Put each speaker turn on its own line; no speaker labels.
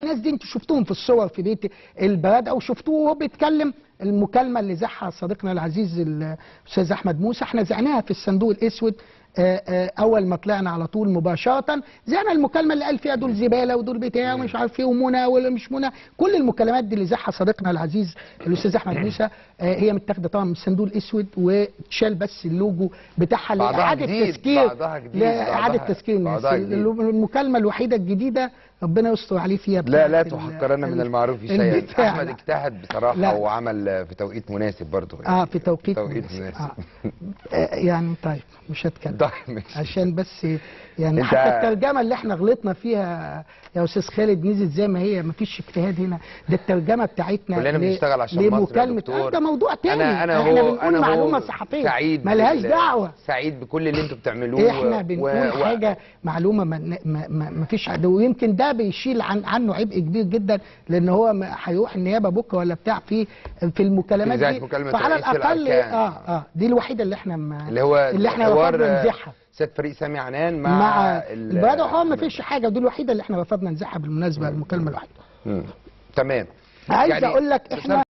الناس دي انتوا شفتوهم في الصور في بيت البراد او شفتوه وهو بيتكلم. المكالمه اللي ذاعها صديقنا العزيز الاستاذ احمد موسى احنا ذعناها في الصندوق الاسود اول ما طلعنا على طول مباشره. ذعنا المكالمه اللي قال فيها دول زباله ودول بتاع ومش عارف ايه ومنى ولا مش منى. كل المكالمات دي اللي ذاعها صديقنا العزيز الاستاذ احمد موسى هي متاخده طبعا من الصندوق الاسود وتشال بس اللوجو بتاعها لاعاده تذكير لاعاده تذكير الناس. المكالمه الوحيده الجديده ربنا يستر عليه فيها.
لا تحقرن من المعروف شيئا. احمد اجتهد بصراحه وعمل في توقيت مناسب برضه يعني.
في توقيت مناسب. يعني طيب مش هتكلم عشان بس يعني حتى الترجمه اللي احنا غلطنا فيها يا استاذ خالد نزلت زي ما هي، مفيش اجتهاد هنا. ده الترجمه بتاعتنا
كلنا بنشتغل عشان مصر يا دكتور.
ده موضوع تاني. احنا بنقول معلومه صحفيه مالهاش دعوه.
سعيد بكل اللي انتوا بتعملوه.
احنا بنقول حاجه معلومه ما فيش حد، ويمكن ده بيشيل عنه عبء كبير جدا لان هو هيروح النيابه بكره ولا بتاع في المكالمات دي. فعلى الاقل دي الوحيده اللي احنا اللي احنا رفضنا نزحها.
سيد فريق سامي عنان مع
البلد هو ما فيش حاجه، دي الوحيده اللي احنا رفضنا نزحها بالمناسبه المكالمه الوحيده.
تمام.
عايز اقول لك احنا